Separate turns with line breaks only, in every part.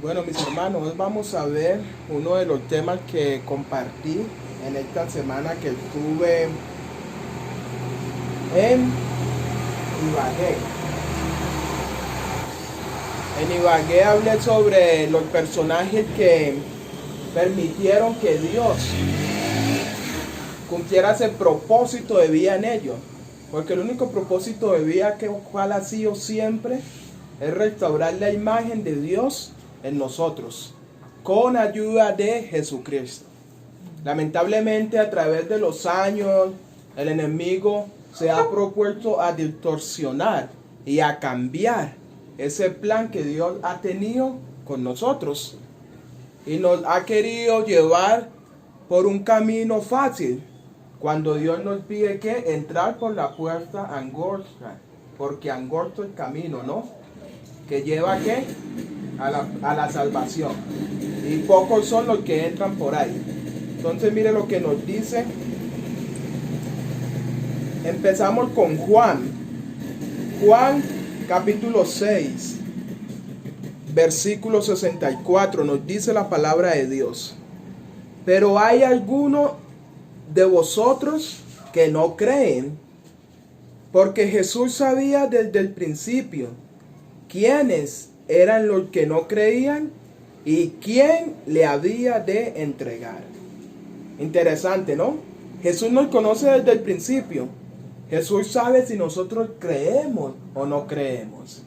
Bueno, mis hermanos, hoy vamos a ver uno de los temas que compartí en esta semana que estuve en Ibagué. En Ibagué hablé sobre los personajes que permitieron que Dios cumpliera ese propósito de vida en ellos. Porque el único propósito de vida cual ha sido siempre es restaurar la imagen de Dios en nosotros, con ayuda de Jesucristo. Lamentablemente, a través de los años, el enemigo se ha propuesto a distorsionar y a cambiar ese plan que Dios ha tenido con nosotros. Y nos ha querido llevar por un camino fácil, cuando Dios nos pide que entrar por la puerta angosta, porque angosto el camino, ¿no? Que lleva ¿qué? A la salvación. Y pocos son los que entran por ahí. Entonces mire lo que nos dice. Empezamos con Juan. Juan capítulo 6, versículo 64, nos dice la palabra de Dios. Pero hay algunos de vosotros que no creen, porque Jesús sabía desde el principio quiénes eran los que no creían y quién le había de entregar. Interesante, ¿no? Jesús nos conoce desde el principio. Jesús sabe si nosotros creemos o no creemos.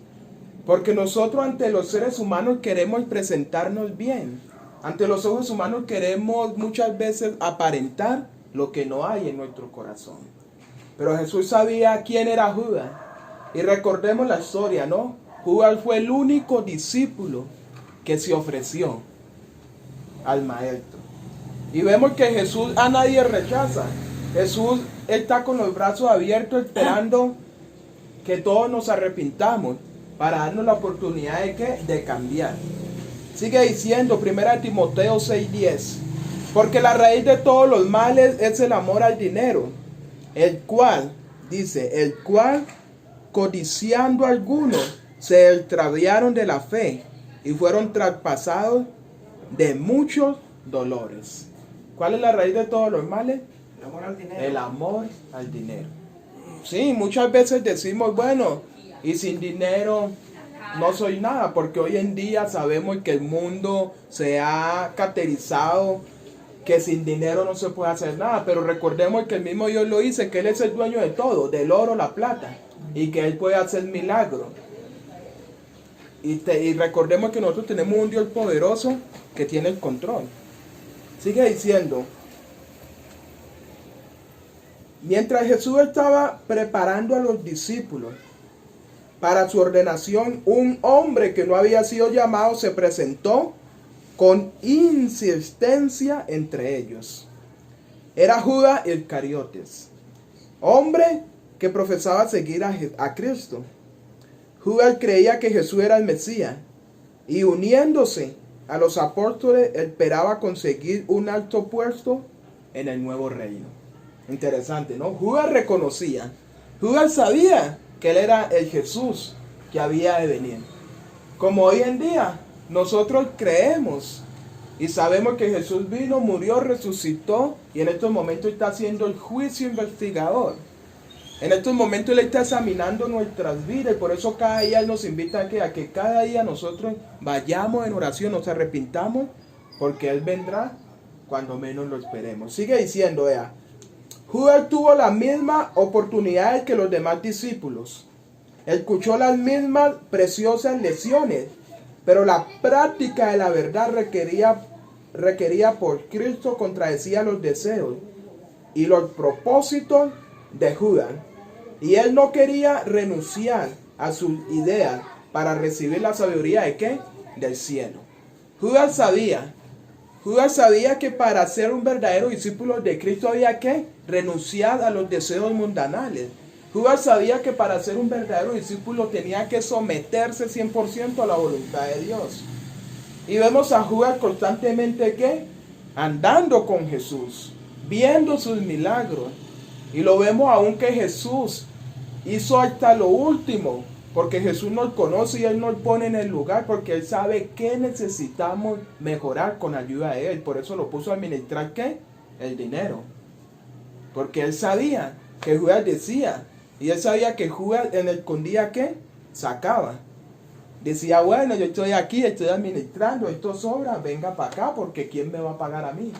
Porque nosotros ante los seres humanos queremos presentarnos bien. Ante los ojos humanos queremos muchas veces aparentar lo que no hay en nuestro corazón. Pero Jesús sabía quién era Judas. Y recordemos la historia, ¿no? Judas fue el único discípulo que se ofreció al maestro. Y vemos que Jesús a nadie rechaza. Jesús está con los brazos abiertos esperando que todos nos arrepintamos para darnos la oportunidad de cambiar. Sigue diciendo 1 Timoteo 6:10. Porque la raíz de todos los males es el amor al dinero, el cual codiciando algunos se extraviaron de la fe y fueron traspasados de muchos dolores. ¿Cuál es la raíz de todos los males?
El amor al dinero.
El amor al dinero. Sí, muchas veces decimos, bueno, y sin dinero no soy nada, porque hoy en día sabemos que el mundo se ha caracterizado que sin dinero no se puede hacer nada, pero recordemos que el mismo Dios lo dice, que Él es el dueño de todo, del oro, la plata, y que Él puede hacer milagros. Y recordemos que nosotros tenemos un Dios poderoso que tiene el control. Sigue diciendo, mientras Jesús estaba preparando a los discípulos para su ordenación, un hombre que no había sido llamado se presentó con insistencia entre ellos. Era Judas Iscariotes, hombre que profesaba seguir a Cristo. Judas creía que Jesús era el Mesías y uniéndose a los apóstoles esperaba conseguir un alto puesto en el nuevo reino. Interesante, ¿no? Judas reconocía, Judas sabía que él era el Jesús que había de venir. Como hoy en día nosotros creemos y sabemos que Jesús vino, murió, resucitó y en estos momentos está haciendo el juicio investigador. En estos momentos Él está examinando nuestras vidas y por eso cada día Él nos invita a que cada día nosotros vayamos en oración, nos arrepintamos, porque Él vendrá cuando menos lo esperemos. Sigue diciendo, vea, Judas tuvo la misma oportunidad que los demás discípulos. Escuchó las mismas preciosas lecciones, pero la práctica de la verdad requería por Cristo contradecía los deseos y los propósitos de Judas. Y él no quería renunciar a sus ideas para recibir la sabiduría ¿de qué? Del cielo. Judas sabía que para ser un verdadero discípulo de Cristo había que renunciar a los deseos mundanales. Judas sabía que para ser un verdadero discípulo tenía que someterse 100% a la voluntad de Dios. Y vemos a Judas constantemente ¿qué? Andando con Jesús, viendo sus milagros. Y lo vemos aún que Jesús hizo hasta lo último Porque Jesús nos conoce y Él nos pone en el lugar porque Él sabe qué necesitamos mejorar con ayuda de Él. Por eso lo puso a administrar ¿qué? El dinero. Porque Él sabía que Judas decía. Y Él sabía que Judas en el escondía ¿qué? Sacaba. Decía, bueno, yo estoy aquí, estoy administrando, esto sobra, venga para acá porque ¿quién me va a pagar a mí?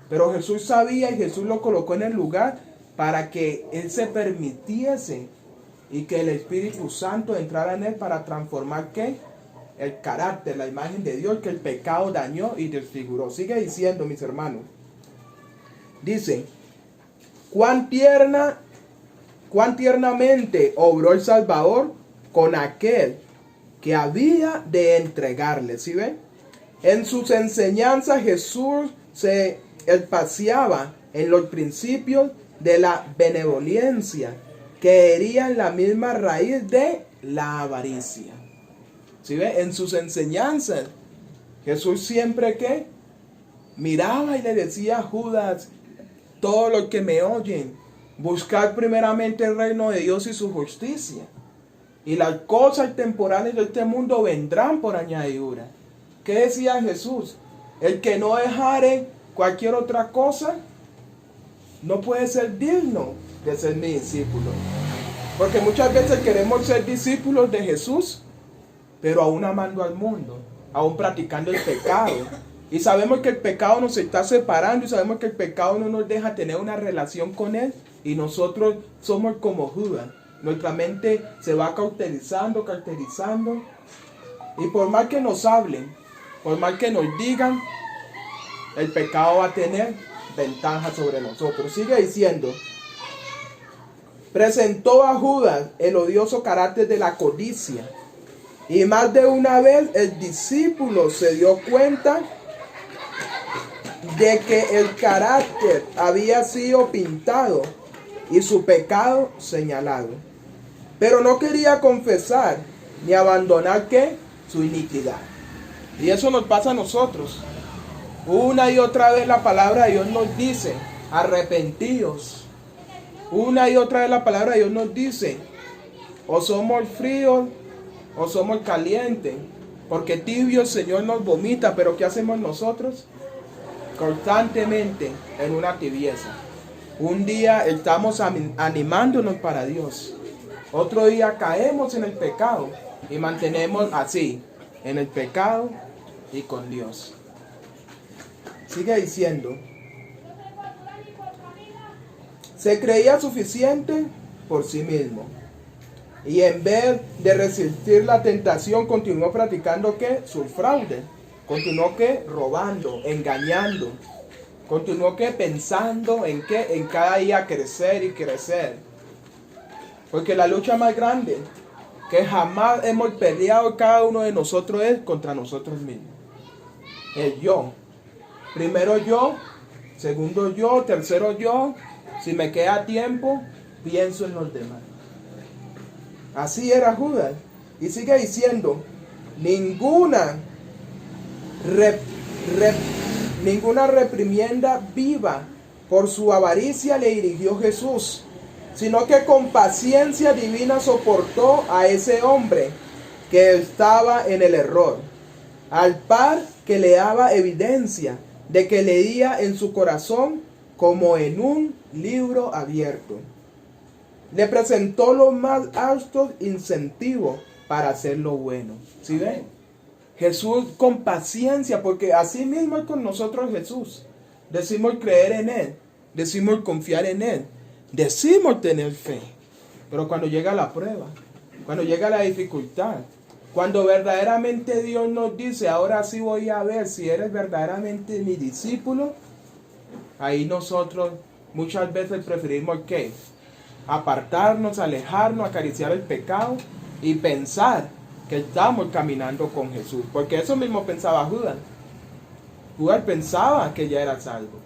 Pero Jesús sabía y Jesús lo colocó en el lugar para que Él se permitiese y que el Espíritu Santo entrara en Él para transformar ¿qué? El carácter, la imagen de Dios que el pecado dañó y desfiguró. Sigue diciendo, mis hermanos. Dice, cuán tiernamente obró el Salvador con aquel que había de entregarle. ¿Sí ven? En sus enseñanzas Jesús se paseaba en los principios de la benevolencia que herían la misma raíz de la avaricia. ¿Sí ve? En sus enseñanzas Jesús siempre que miraba y le decía a Judas, todos los que me oyen, buscar primeramente el reino de Dios y su justicia, y las cosas temporales de este mundo vendrán por añadidura. ¿Qué decía Jesús? El que no dejare cualquier otra cosa no puede ser digno de ser mi discípulo. Porque muchas veces queremos ser discípulos de Jesús, pero aún amando al mundo, aún practicando el pecado. Y sabemos que el pecado nos está separando y sabemos que el pecado no nos deja tener una relación con Él. Y nosotros somos como Judas. Nuestra mente se va cauterizando. Y por más que nos hablen, por más que nos digan, el pecado va a tener ventaja sobre nosotros. Sigue diciendo, presentó a Judas el odioso carácter de la codicia. Y más de una vez el discípulo se dio cuenta de que el carácter había sido pintado y su pecado señalado. Pero no quería confesar ni abandonar ¿qué? Su iniquidad. Y eso nos pasa a nosotros. Una y otra vez la palabra de Dios nos dice, arrepentíos. Una y otra vez la palabra de Dios nos dice, o somos fríos o somos calientes. Porque tibio el Señor nos vomita, pero ¿qué hacemos nosotros? Constantemente en una tibieza. Un día estamos animándonos para Dios. Otro día caemos en el pecado y mantenemos así, en el pecado y con Dios. Sigue diciendo, se creía suficiente por sí mismo. Y en vez de resistir la tentación, continuó practicando ¿qué? Su fraude. Continuó ¿qué? Robando, engañando. Continuó ¿qué? Pensando en qué, en cada día crecer y crecer. Porque la lucha más grande que jamás hemos peleado cada uno de nosotros es contra nosotros mismos. El yo. Primero yo, segundo yo, tercero yo. Si me queda tiempo, pienso en los demás. Así era Judas. Y sigue diciendo, ninguna reprimienda viva por su avaricia le dirigió Jesús, sino que con paciencia divina soportó a ese hombre que estaba en el error, al par que le daba evidencia de que leía en su corazón como en un libro abierto. Le presentó los más altos incentivos para hacer lo bueno. ¿Sí ven? Jesús con paciencia, porque así mismo es con nosotros Jesús. Decimos creer en Él, decimos confiar en Él, decimos tener fe. Pero cuando llega la prueba, cuando llega la dificultad, cuando verdaderamente Dios nos dice, ahora sí voy a ver si eres verdaderamente mi discípulo, ahí nosotros muchas veces preferimos ¿qué? Apartarnos, alejarnos, acariciar el pecado y pensar que estamos caminando con Jesús. Porque eso mismo pensaba Judas. Judas pensaba que ya era salvo.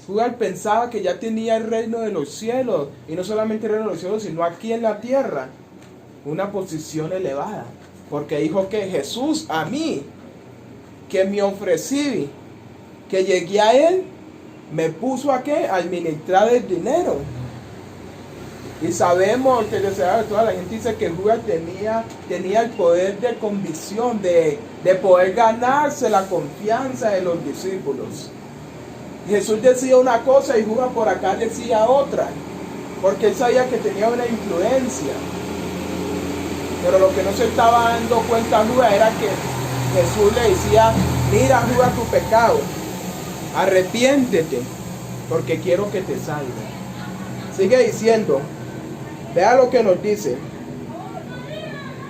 Judas pensaba que ya tenía el reino de los cielos. Y no solamente el reino de los cielos, sino aquí en la tierra. Una posición elevada. Porque dijo que Jesús a mí, que me ofrecí, que llegué a Él, me puso a ¿qué? A administrar el dinero. Y sabemos que de toda la gente dice que Judas tenía el poder de convicción, de poder ganarse la confianza de los discípulos. Jesús decía una cosa y Judas por acá decía otra, porque él sabía que tenía una influencia. Pero lo que no se estaba dando cuenta Judas era que Jesús le decía: mira, Judas, tu pecado, arrepiéntete, porque quiero que te salve. Sigue diciendo, vea lo que nos dice.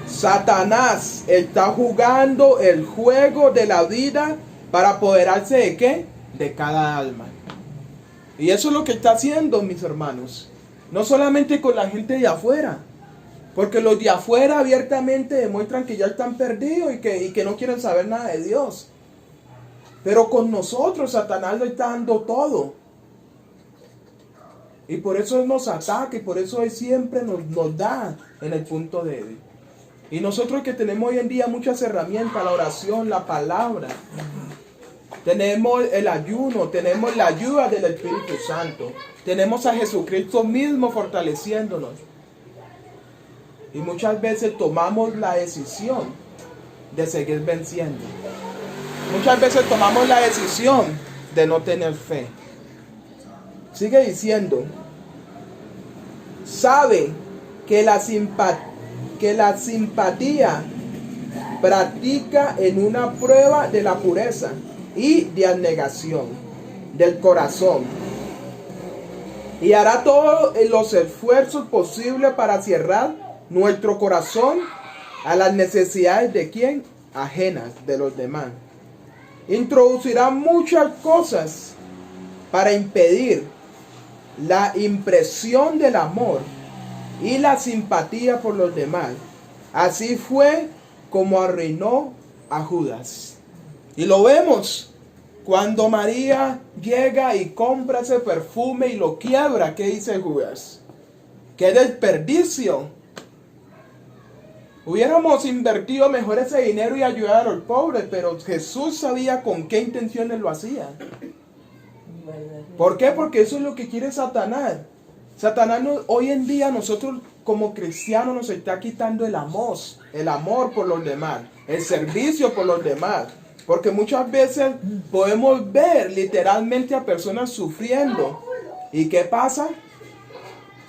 Satanás está jugando el juego de la vida para apoderarse ¿de qué? De cada alma. Y eso es lo que está haciendo, mis hermanos. No solamente con la gente de afuera, porque los de afuera abiertamente demuestran que ya están perdidos y que no quieren saber nada de Dios. Pero con nosotros Satanás le está dando todo. Y por eso Él nos ataca y por eso Él siempre nos da en el punto débil. Y nosotros que tenemos hoy en día muchas herramientas, la oración, la palabra, tenemos el ayuno, tenemos la ayuda del Espíritu Santo, tenemos a Jesucristo mismo fortaleciéndonos. Y muchas veces tomamos la decisión de seguir venciendo. Muchas veces tomamos la decisión de no tener fe. Sigue diciendo, sabe que la simpatía practica en una prueba de la pureza y de abnegación del corazón, y hará todos los esfuerzos posibles para cerrar nuestro corazón a las necesidades de quién, ajenas de los demás. Introducirá muchas cosas para impedir la impresión del amor y la simpatía por los demás. Así fue como arruinó a Judas. Y lo vemos cuando María llega y compra ese perfume y lo quiebra. ¿Qué dice Judas? ¡Qué desperdicio! Hubiéramos invertido mejor ese dinero y ayudado a los pobres, pero Jesús sabía con qué intenciones lo hacía. ¿Por qué? Porque eso es lo que quiere Satanás. Satanás hoy en día nosotros como cristianos nos está quitando el amor por los demás, el servicio por los demás. Porque muchas veces podemos ver literalmente a personas sufriendo. ¿Y qué pasa?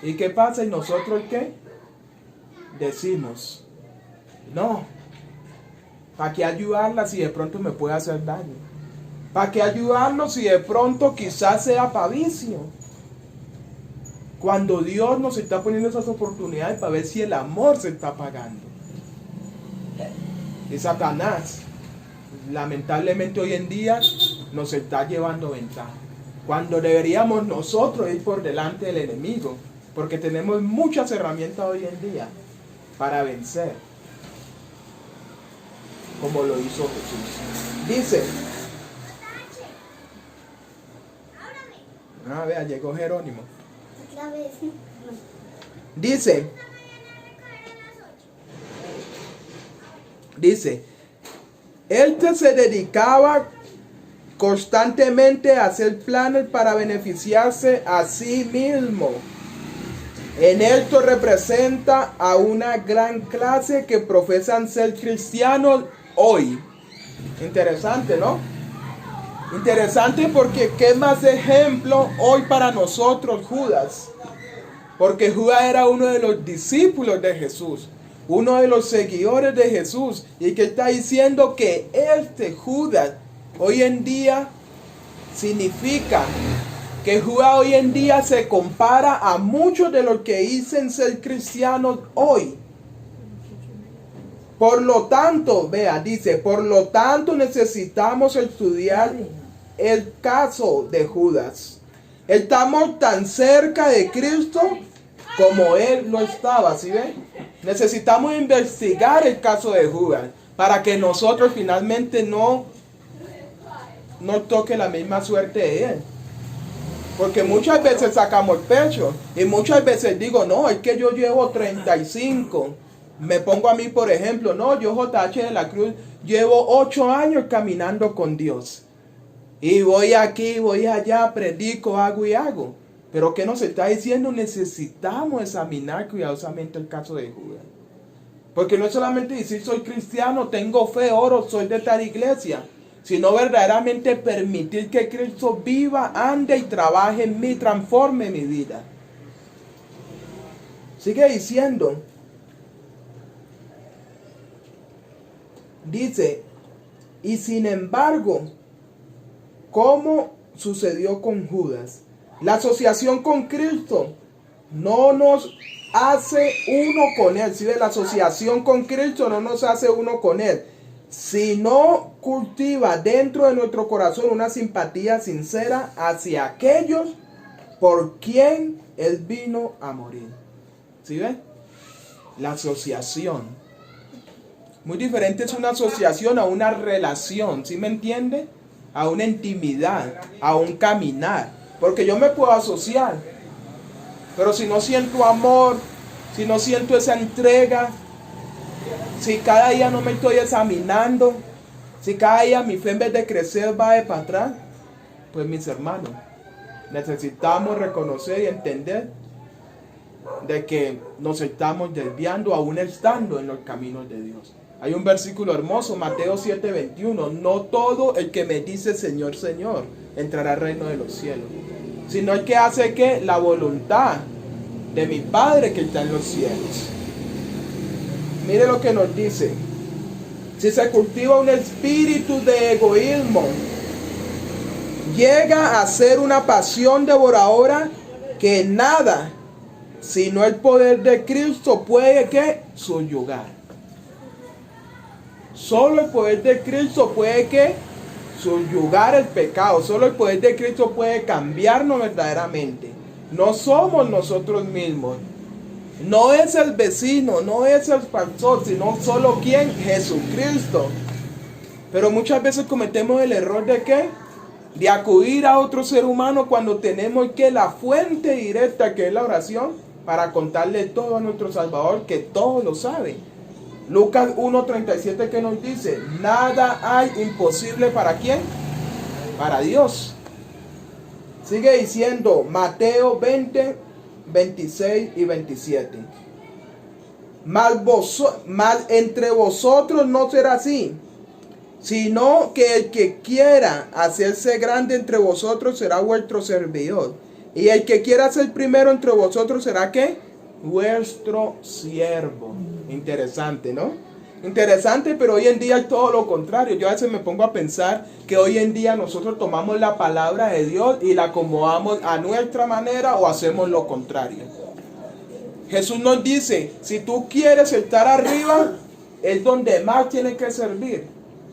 ¿Y qué pasa? ¿Y nosotros qué? Decimos, no, ¿para qué ayudarla si de pronto me puede hacer daño? ¿Para qué ayudarlo si de pronto quizás sea para vicio? Cuando Dios nos está poniendo esas oportunidades para ver si el amor se está pagando. Y Satanás, lamentablemente hoy en día, nos está llevando ventaja. Cuando deberíamos nosotros ir por delante del enemigo. Porque tenemos muchas herramientas hoy en día para vencer. Como lo hizo Jesús. Dice. Vea, llegó Jerónimo. Dice, él se dedicaba constantemente a hacer planes para beneficiarse a sí mismo. En esto representa a una gran clase que profesan ser cristianos hoy. Interesante, ¿no? Interesante porque qué más ejemplo hoy para nosotros Judas. Porque Judas era uno de los discípulos de Jesús, uno de los seguidores de Jesús. Y que está diciendo que este Judas hoy en día significa que Judas hoy en día se compara a muchos de los que dicen ser cristianos hoy. Por lo tanto, vea, dice, por lo tanto necesitamos estudiar el caso de Judas. Estamos tan cerca de Cristo como Él lo estaba, ¿sí ven? Necesitamos investigar el caso de Judas para que nosotros finalmente no toque la misma suerte de él. Porque muchas veces sacamos el pecho y muchas veces digo, no, es que yo llevo 35. Me pongo a mí, por ejemplo, no, yo JH de la Cruz llevo 8 años caminando con Dios. Y voy aquí, voy allá, predico, hago y hago. Pero ¿qué nos está diciendo? Necesitamos examinar cuidadosamente el caso de Judas. Porque no es solamente decir soy cristiano, tengo fe, oro, soy de tal iglesia, sino verdaderamente permitir que Cristo viva, ande y trabaje en mí, transforme mi vida. Sigue diciendo, dice, y sin embargo, ¿cómo sucedió con Judas? La asociación con Cristo no nos hace uno con Él. ¿Sí? La asociación con Cristo no nos hace uno con Él. Si no cultiva dentro de nuestro corazón una simpatía sincera hacia aquellos por quien Él vino a morir. ¿Sí ven? La asociación. Muy diferente es una asociación a una relación. ¿Sí me entiende? A una intimidad, a un caminar. Porque yo me puedo asociar, pero si no siento amor, si no siento esa entrega, si cada día no me estoy examinando, si cada día mi fe en vez de crecer va de para atrás, pues mis hermanos, necesitamos reconocer y entender de que nos estamos desviando aún estando en los caminos de Dios. Hay un versículo hermoso, Mateo 7:21, no todo el que me dice Señor, Señor, entrará al reino de los cielos, sino el que hace que la voluntad de mi Padre que está en los cielos. Mire lo que nos dice. Si se cultiva un espíritu de egoísmo, llega a ser una pasión devoradora que nada, sino el poder de Cristo puede que subyugar. Solo el poder de Cristo puede que subyugar el pecado. Solo el poder de Cristo puede cambiarnos verdaderamente. No somos nosotros mismos. No es el vecino, no es el pastor, sino solo ¿quién? Jesucristo. Pero muchas veces cometemos el error de ¿qué? De acudir a otro ser humano cuando tenemos que la fuente directa que es la oración para contarle todo a nuestro Salvador que todo lo sabe. Lucas 1:37 que nos dice, nada hay imposible para ¿quién? Para Dios. Sigue diciendo Mateo 20:26 y 27. Mal entre vosotros no será así, sino que el que quiera hacerse grande entre vosotros será vuestro servidor. Y el que quiera ser primero entre vosotros será ¿qué? Vuestro siervo. Interesante, ¿no? Interesante, pero hoy en día es todo lo contrario. Yo a veces me pongo a pensar que hoy en día nosotros tomamos la palabra de Dios y la acomodamos a nuestra manera o hacemos lo contrario. Jesús nos dice, si tú quieres estar arriba, es donde más tienes que servir.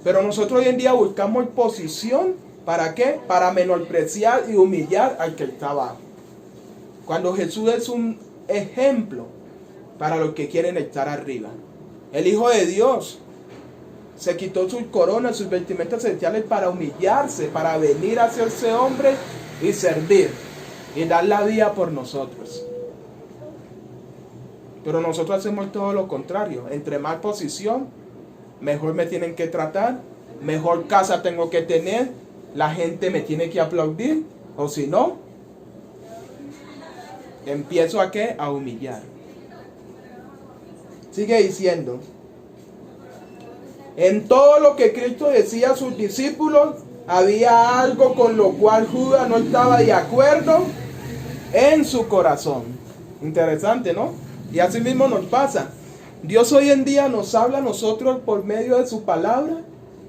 Pero nosotros hoy en día buscamos posición, ¿para qué? Para menospreciar y humillar al que está abajo. Cuando Jesús es un ejemplo para los que quieren estar arriba. El Hijo de Dios se quitó sus coronas, sus vestimentas celestiales para humillarse, para venir a hacerse hombre y servir y dar la vida por nosotros. Pero nosotros hacemos todo lo contrario. Entre más posición, mejor me tienen que tratar, mejor casa tengo que tener, la gente me tiene que aplaudir, o si no, empiezo a ¿qué? A humillar. Sigue diciendo, en todo lo que Cristo decía a sus discípulos, había algo con lo cual Judas no estaba de acuerdo en su corazón. Interesante, ¿no? Y así mismo nos pasa. Dios hoy en día nos habla a nosotros por medio de su palabra,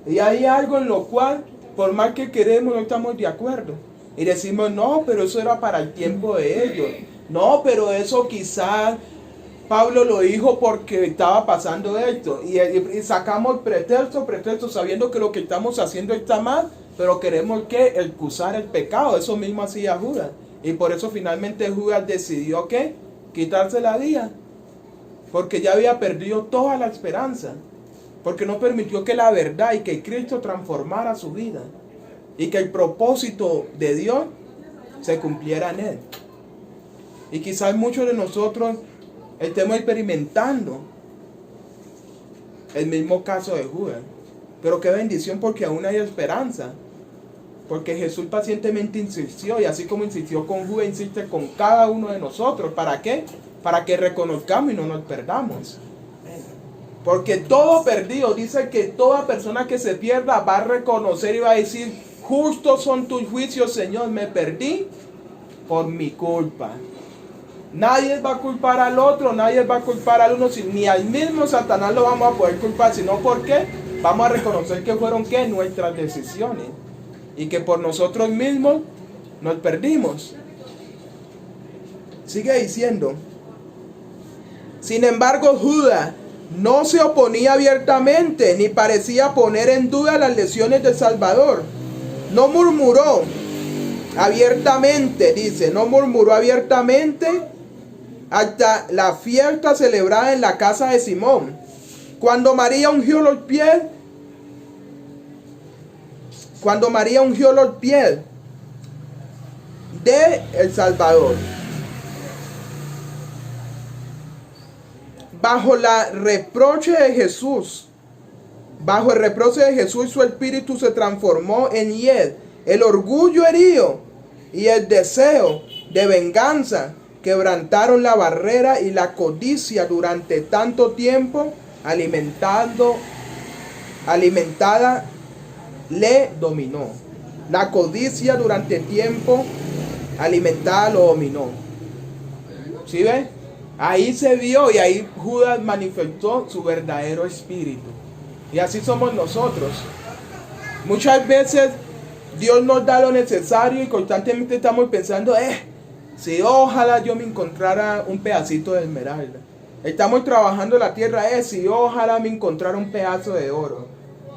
y hay algo en lo cual, por más que queremos, no estamos de acuerdo. Y decimos, no, pero eso era para el tiempo de ellos. No, pero eso quizás Pablo lo dijo porque estaba pasando esto. Y sacamos pretexto, sabiendo que lo que estamos haciendo está mal, pero queremos que excusar el pecado. Eso mismo hacía Judas. Y por eso finalmente Judas decidió que quitarse la vida. Porque ya había perdido toda la esperanza. Porque no permitió que la verdad y que Cristo transformara su vida. Y que el propósito de Dios se cumpliera en él. Y quizás muchos de nosotros estemos experimentando el mismo caso de Judas. Pero qué bendición, porque aún hay esperanza. Porque Jesús pacientemente insistió, y así como insistió con Judas, insiste con cada uno de nosotros. ¿Para qué? Para que reconozcamos y no nos perdamos. Porque todo perdido, dice que toda persona que se pierda va a reconocer y va a decir: justos son tus juicios, Señor, me perdí por mi culpa. Nadie va a culpar al otro, nadie va a culpar al uno, ni al mismo Satanás lo vamos a poder culpar, sino porque vamos a reconocer que fueron ¿qué? Nuestras decisiones, y que por nosotros mismos nos perdimos. Sigue diciendo: sin embargo, Judas no se oponía abiertamente, ni parecía poner en duda las lecciones del Salvador. No murmuró abiertamente, dice, no murmuró abiertamente hasta la fiesta celebrada en la casa de Simón, cuando María ungió los pies, de el Salvador. Bajo el reproche de Jesús, su espíritu se transformó en hiel. El orgullo herido y el deseo de venganza quebrantaron la barrera, y la codicia durante tanto tiempo alimentada le dominó. La codicia durante tiempo alimentada lo dominó. ¿Sí ve? Ahí se vio, y ahí Judas manifestó su verdadero espíritu. Y así somos nosotros. Muchas veces Dios nos da lo necesario y constantemente estamos pensando: si ojalá yo me encontrara un pedacito de esmeralda. Estamos trabajando la tierra: si ojalá me encontrara un pedazo de oro.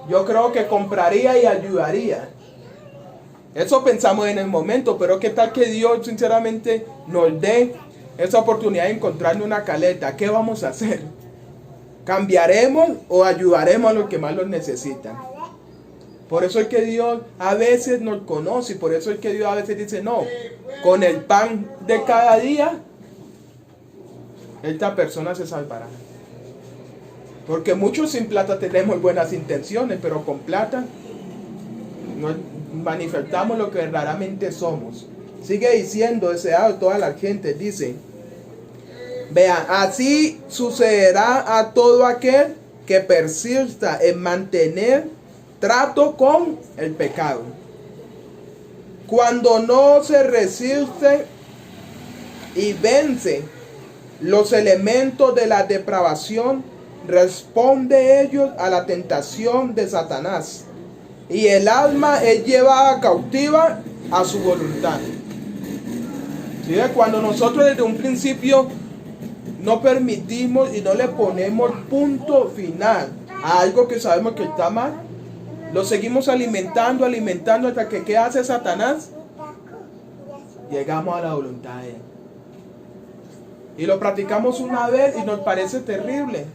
Yo creo que compraría y ayudaría. Eso pensamos en el momento, pero ¿qué tal que Dios sinceramente nos dé esa oportunidad de encontrarnos una caleta? ¿Qué vamos a hacer? ¿Cambiaremos o ayudaremos a los que más los necesitan? Por eso es que Dios a veces nos conoce, y por eso es que Dios a veces dice: no, con el pan de cada día, esta persona se salvará. Porque muchos sin plata tenemos buenas intenciones, pero con plata no manifestamos lo que verdaderamente somos. Sigue diciendo, deseado de toda la gente, dice: vean, así sucederá a todo aquel que persista en mantener trato con el pecado. Cuando no se resiste y vence los elementos de la depravación, responde ellos a la tentación de Satanás, y el alma es llevada cautiva a su voluntad. ¿Sí? Cuando nosotros desde un principio no permitimos y no le ponemos punto final a algo que sabemos que está mal, lo seguimos alimentando hasta que ¿qué hace Satanás? Llegamos a la voluntad de él. Y lo practicamos una vez y nos parece terrible.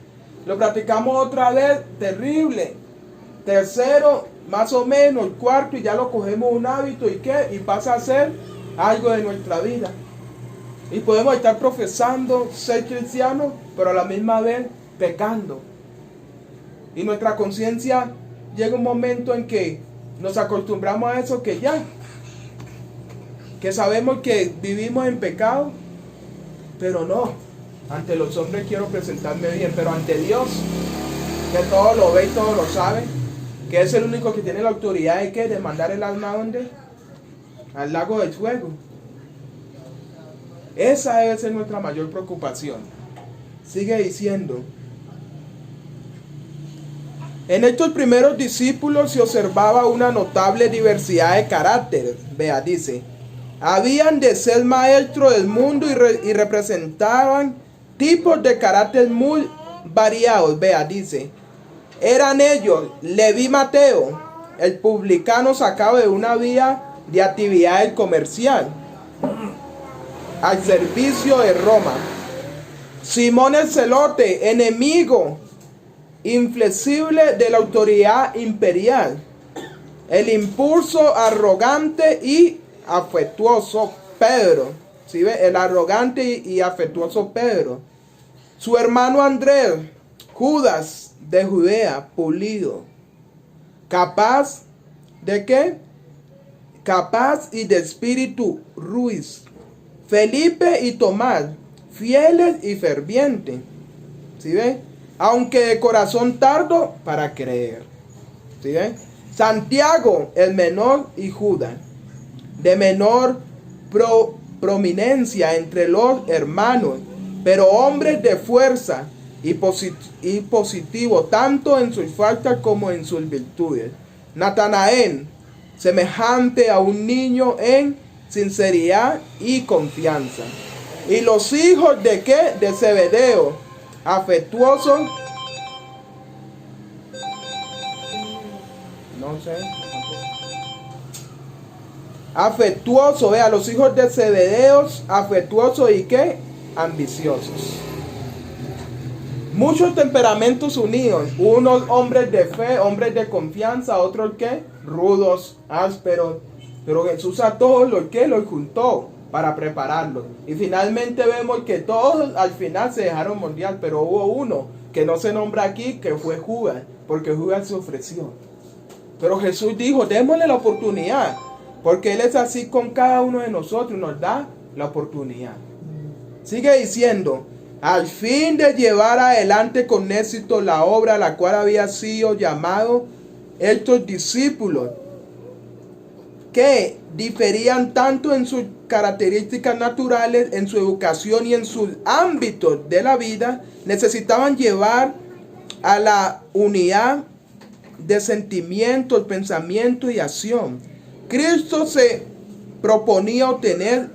Lo practicamos otra vez, terrible. Tercero, más o menos, cuarto, y ya lo cogemos un hábito. ¿Y qué? Y pasa a ser algo de nuestra vida. Y podemos estar profesando ser cristianos, pero a la misma vez pecando. Y nuestra conciencia llega un momento en que nos acostumbramos a eso, que ya, que sabemos que vivimos en pecado, pero no, ante los hombres quiero presentarme bien, pero ante Dios, que todo lo ve y todo lo sabe, que es el único que tiene la autoridad de mandar el alma a ¿dónde? Al lago del fuego. Esa debe ser nuestra mayor preocupación. Sigue diciendo: en estos primeros discípulos se observaba una notable diversidad de carácter. Vea, dice: habían de ser maestros del mundo y representaban tipos de carácter muy variados. Vea, dice: eran ellos Leví Mateo, el publicano sacado de una vía de actividad comercial al servicio de Roma; Simón el celote, enemigo inflexible de la autoridad imperial; el impulso arrogante y afectuoso Pedro. ¿Sí ve? El arrogante y afectuoso Pedro. Su hermano Andrés, Judas de Judea, pulido, capaz de ¿qué? capaz y de espíritu ruiz. Felipe y Tomás, fieles y fervientes. ¿Sí ven? Aunque de corazón tardo para creer. ¿Sí ven? Santiago, el menor, y Judas, de menor prominencia entre los hermanos, pero hombres de fuerza y positivo, tanto en sus faltas como en sus virtudes. Natanael, semejante a un niño en sinceridad y confianza. Y los hijos de ¿qué? De Zebedeo, afectuosos. No sé. Afectuosos, vea, los hijos de Zebedeo, afectuosos y ¿qué? Ambiciosos. Muchos temperamentos unidos, unos hombres de fe, hombres de confianza, otros ¿qué? Rudos, ásperos. Pero Jesús a todos los que los juntó para prepararlos. Y finalmente vemos que todos al final se dejaron moldear, pero hubo uno que no se nombra aquí, que fue Judas, porque Judas se ofreció. Pero Jesús dijo, démosle la oportunidad, porque Él es así con cada uno de nosotros, nos da la oportunidad. Sigue diciendo, al fin de llevar adelante con éxito la obra a la cual había sido llamado estos discípulos, que diferían tanto en sus características naturales, en su educación y en sus ámbitos de la vida, necesitaban llevar a la unidad de sentimientos, pensamiento y acción. Cristo se proponía obtener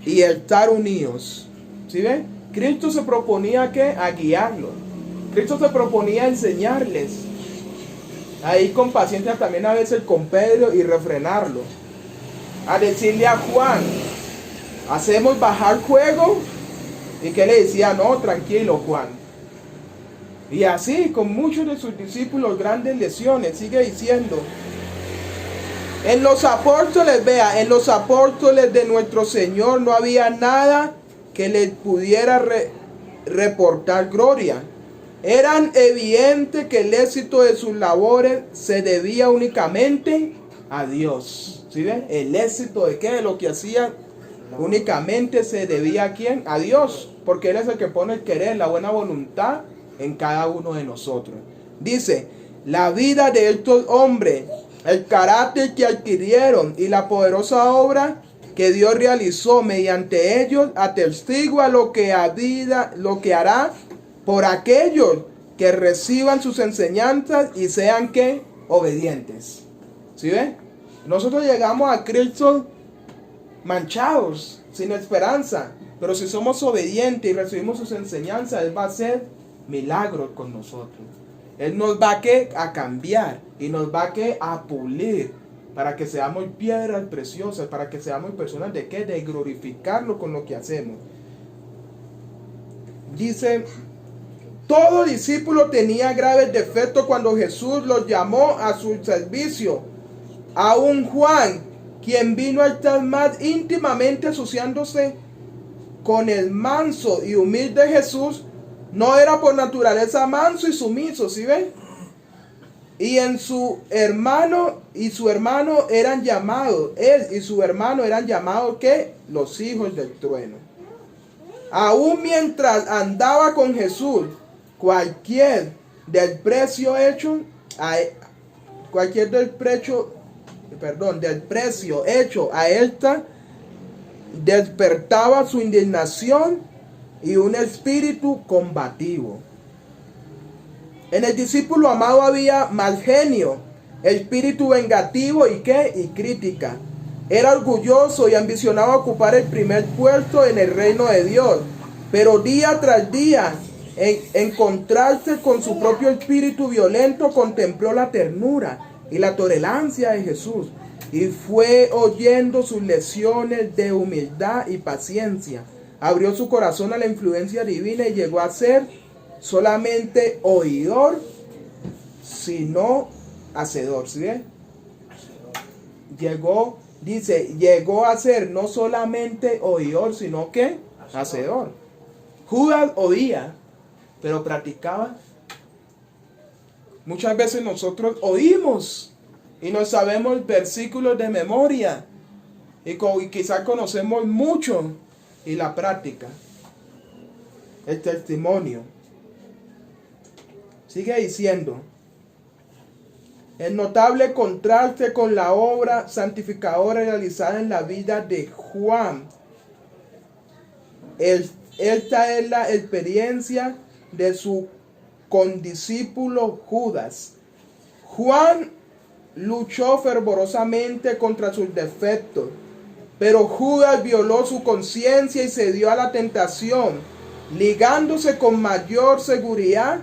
y estar unidos. ¿Sí ven? Cristo se proponía ¿qué? A guiarlos. Cristo se proponía a enseñarles. A ir con paciencia también a veces con Pedro y refrenarlo. A decirle a Juan, hacemos bajar fuego. Y que le decía, no, tranquilo Juan. Y así con muchos de sus discípulos, grandes lecciones. Sigue diciendo, en los apóstoles, vea, en los apóstoles de nuestro Señor no había nada que les pudiera reportar gloria. Eran evidente que el éxito de sus labores se debía únicamente a Dios. ¿Sí ven? El éxito de qué, de lo que hacían, únicamente se debía a quién, a Dios, porque Él es el que pone el querer, la buena voluntad en cada uno de nosotros. Dice, la vida de estos hombres, el carácter que adquirieron y la poderosa obra que Dios realizó mediante ellos atestigua lo que hará por aquellos que reciban sus enseñanzas y sean ¿qué? Obedientes. ¿Sí ven? Nosotros llegamos a Cristo manchados, sin esperanza, pero si somos obedientes y recibimos sus enseñanzas, Él va a hacer milagros con nosotros. Él nos va a cambiar y nos va a pulir para que seamos piedras preciosas, para que seamos personas de qué, de glorificarlo con lo que hacemos. Dice, todo discípulo tenía graves defectos cuando Jesús los llamó a su servicio. Aún Juan, quien vino a estar más íntimamente asociándose con el manso y humilde Jesús, no era por naturaleza manso y sumiso, ¿sí ven? Y su hermano eran llamados, él y su hermano eran llamados ¿qué? Los hijos del trueno. Aún mientras andaba con Jesús, cualquier del precio hecho a esta despertaba su indignación y un espíritu combativo. En el discípulo amado había mal genio, espíritu vengativo y crítica. Era orgulloso y ambicionaba ocupar el primer puesto en el reino de Dios, pero día tras día, en encontrarse con su propio espíritu violento, contempló la ternura y la tolerancia de Jesús y fue oyendo sus lecciones de humildad y paciencia. Abrió su corazón a la influencia divina y llegó a ser solamente oidor, sino hacedor. ¿Sí ven? Llegó a ser no solamente oidor, sino que hacedor. Judas oía, pero practicaba Muchas veces nosotros oímos y no sabemos versículos de memoria y quizás conocemos mucho y la práctica, el testimonio. Sigue diciendo, el notable contraste con la obra santificadora realizada en la vida de Juan. Esta es la experiencia de su condiscípulo Judas. Juan luchó fervorosamente contra sus defectos, pero Judas violó su conciencia y se dio a la tentación, ligándose con mayor seguridad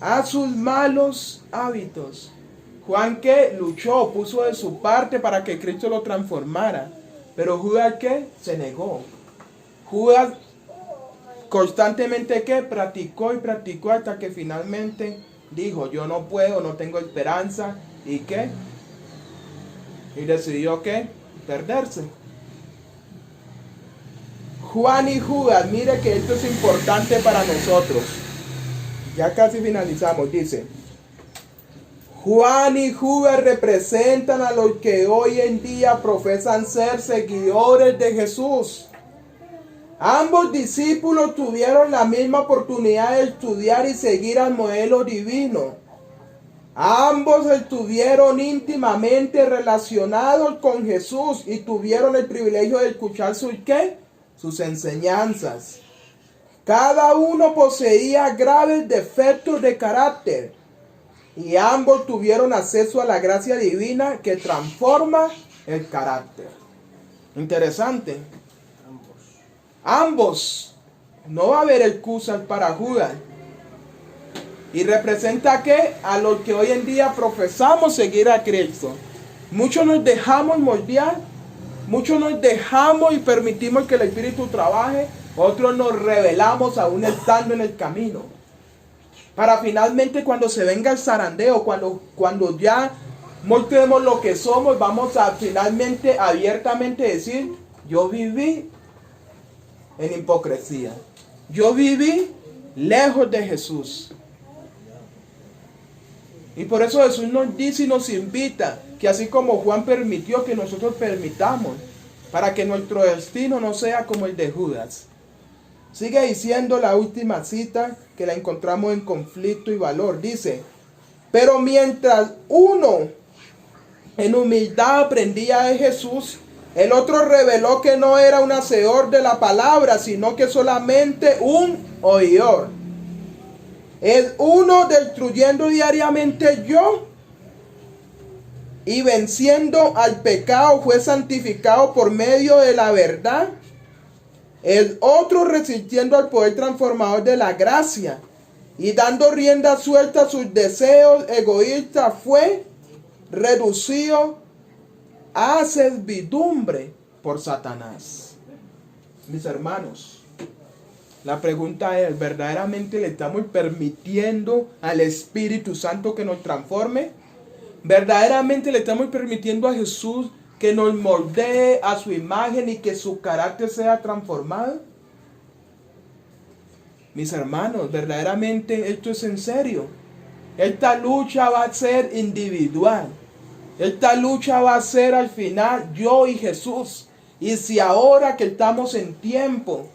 a sus malos hábitos. Juan que luchó, puso de su parte para que Cristo lo transformara, pero Judas que se negó. Judas constantemente que practicó y practicó hasta que finalmente dijo, yo no puedo, no tengo esperanza, y qué, y decidió que perderse. Juan y Judas, mire que esto es importante para nosotros. Ya casi finalizamos, dice, Juan y Judas representan a los que hoy en día profesan ser seguidores de Jesús. Ambos discípulos tuvieron la misma oportunidad de estudiar y seguir al modelo divino. Ambos estuvieron íntimamente relacionados con Jesús y tuvieron el privilegio de escuchar sus enseñanzas. Cada uno poseía graves defectos de carácter y ambos tuvieron acceso a la gracia divina que transforma el carácter. Interesante. Ambos. No va a haber excusas para Judas. Y representa que a los que hoy en día profesamos seguir a Cristo. Muchos nos dejamos moldear, muchos nos dejamos y permitimos que el Espíritu trabaje, otros nos rebelamos aún estando en el camino. Para finalmente cuando se venga el zarandeo, cuando ya mostremos lo que somos, vamos a finalmente abiertamente decir, yo viví en hipocresía. Yo viví lejos de Jesús. Y por eso Jesús nos dice y nos invita que así como Juan permitió, que nosotros permitamos, para que nuestro destino no sea como el de Judas. Sigue diciendo la última cita que la encontramos en Conflicto y Valor. Dice, pero mientras uno en humildad aprendía de Jesús, el otro reveló que no era un hacedor de la palabra, sino que solamente un oidor. El uno destruyendo diariamente yo y venciendo al pecado fue santificado por medio de la verdad. El otro resistiendo al poder transformador de la gracia y dando rienda suelta a sus deseos egoístas fue reducido a servidumbre por Satanás. Mis hermanos, la pregunta es, ¿verdaderamente le estamos permitiendo al Espíritu Santo que nos transforme? ¿Verdaderamente le estamos permitiendo a Jesús que nos moldee a su imagen y que su carácter sea transformado? Mis hermanos, verdaderamente esto es en serio. Esta lucha va a ser individual. Esta lucha va a ser al final yo y Jesús. Y si ahora que estamos en tiempo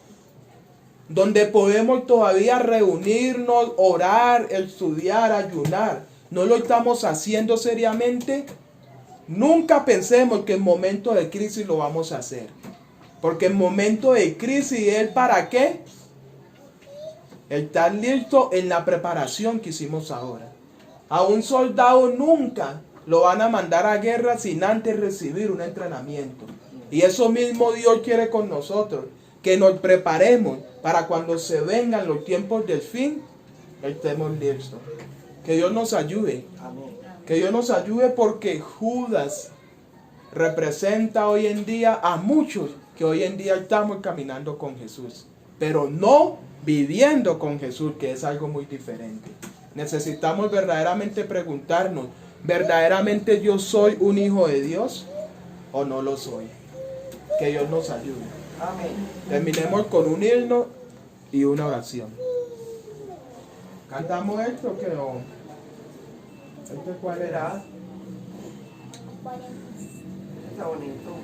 donde podemos todavía reunirnos, orar, estudiar, ayunar, no lo estamos haciendo seriamente, nunca pensemos que en momentos de crisis lo vamos a hacer. Porque en momentos de crisis es para qué? Estar listo en la preparación que hicimos ahora. A un soldado nunca lo van a mandar a guerra sin antes recibir un entrenamiento. Y eso mismo Dios quiere con nosotros, que nos preparemos para cuando se vengan los tiempos del fin, estemos listos. Que Dios nos ayude. Amén. Que Dios nos ayude porque Judas representa hoy en día a muchos que hoy en día estamos caminando con Jesús, pero no viviendo con Jesús, que es algo muy diferente. Necesitamos verdaderamente preguntarnos, ¿verdaderamente yo soy un hijo de Dios o no lo soy? Que Dios nos ayude. Amén. Terminemos con un himno y una oración. ¿Cantamos esto que no? ¿Este cuál era?
Está bonito.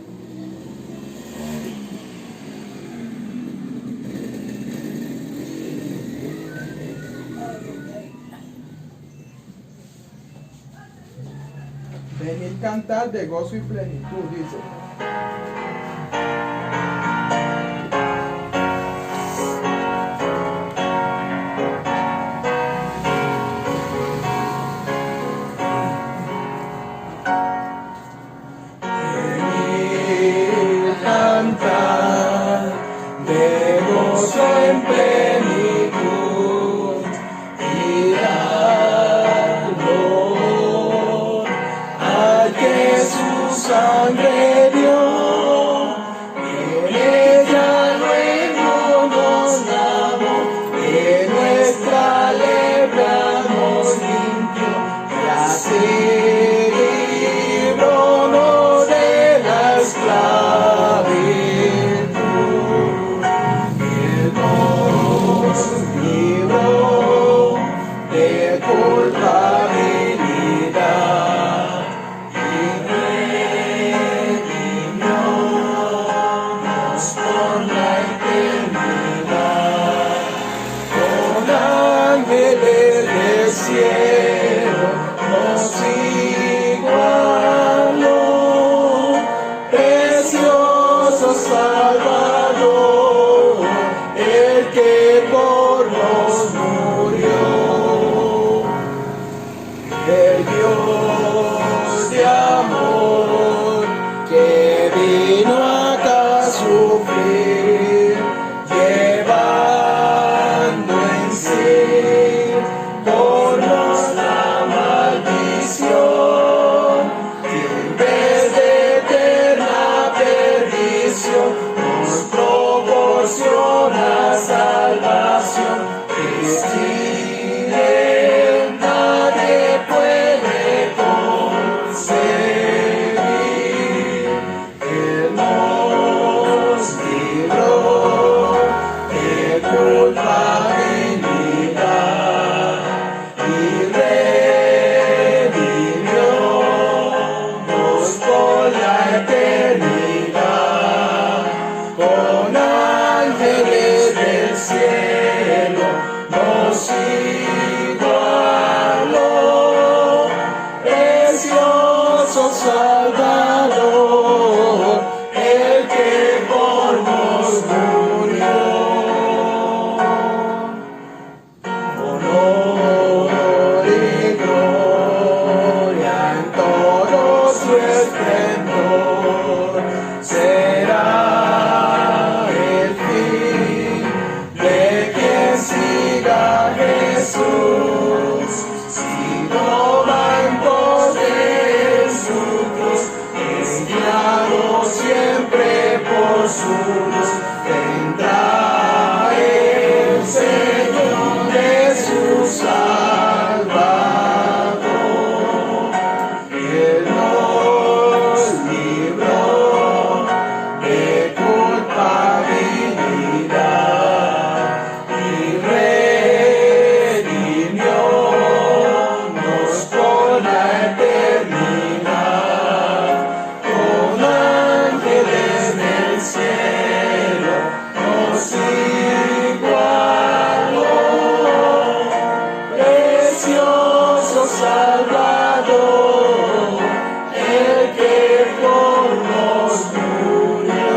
Venir cantar de gozo y plenitud, dice. Venir cantar de gozo en plenitud y dar gloria al que su sangre dio. En ella luego nos lavó, de nuestra lepra nos limpió y así librónos de la esclavitud. Él nos libró de culpabilidad y redimiónos con la eternidad. Con ángeles del cielo nos igualó, precioso Salvador, el que por nos murió. El Dios de amor que vino acá a sufrir, llevando en sí por nos la maldición, y en vez de eterna perdición nos proporciona salvación, que sin él nadie puede conseguir. Él nos libró de culpabilidad y redimiónos por la eternidad. Con ángeles del cielo nos igualó, precioso Salvador, el que por nos murió. Honor y gloria en todo su esplendor será el fin de quien siga a Jesús. Si no va en pos de su cruz, es guiado siempre por su luz, vendrá el Señor Jesús Salvador. Él nos libró de culpabilidad y redimiónos por la eternidad. Con ángeles del cielo nos igualó, precioso Salvador, el que por nos murió.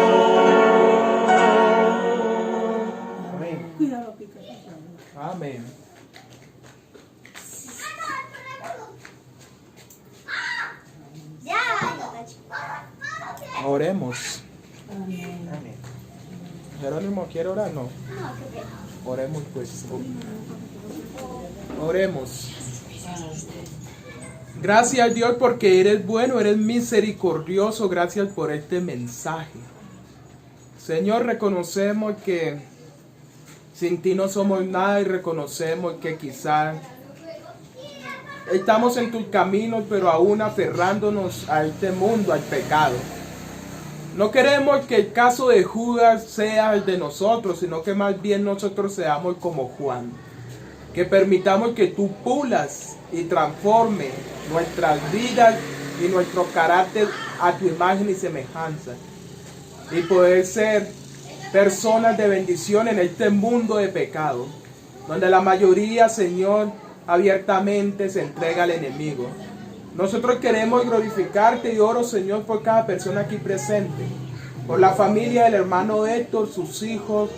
Amén.
Cuidado, pica.
Amén. Oremos.
Amén.
Jerónimo, ¿quiere orar? No. Oremos pues. Oremos. Gracias Dios porque eres bueno, eres misericordioso. Gracias por este mensaje. Señor, reconocemos que sin ti no somos nada y reconocemos que quizás estamos en tus caminos, pero aún aferrándonos a este mundo, al pecado. No queremos que el caso de Judas sea el de nosotros, sino que más bien nosotros seamos como Juan, Que permitamos que tú pulas y transformes nuestras vidas y nuestro carácter a tu imagen y semejanza. Y poder ser personas de bendición en este mundo de pecado, donde la mayoría, Señor, abiertamente se entrega al enemigo. Nosotros queremos glorificarte y oro, Señor, por cada persona aquí presente, por la familia del hermano Héctor, sus hijos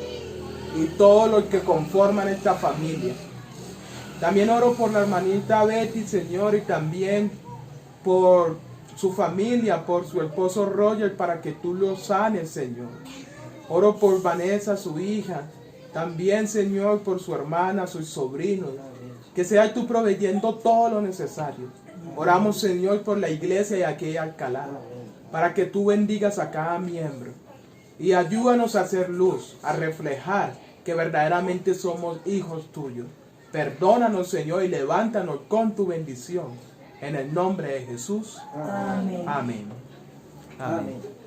y todos los que conforman esta familia. También oro por la hermanita Betty, Señor, y también por su familia, por su esposo Roger, para que tú lo sanes, Señor. Oro por Vanessa, su hija, también, Señor, por su hermana, sus sobrinos, que seas tú proveyendo todo lo necesario. Oramos, Señor, por la iglesia y aquí en Alcalá, para que tú bendigas a cada miembro y ayúdanos a hacer luz, a reflejar que verdaderamente somos hijos tuyos. Perdónanos, Señor, y levántanos con tu bendición. En el nombre de Jesús.
Amén.
Amén. Amén.
Amén.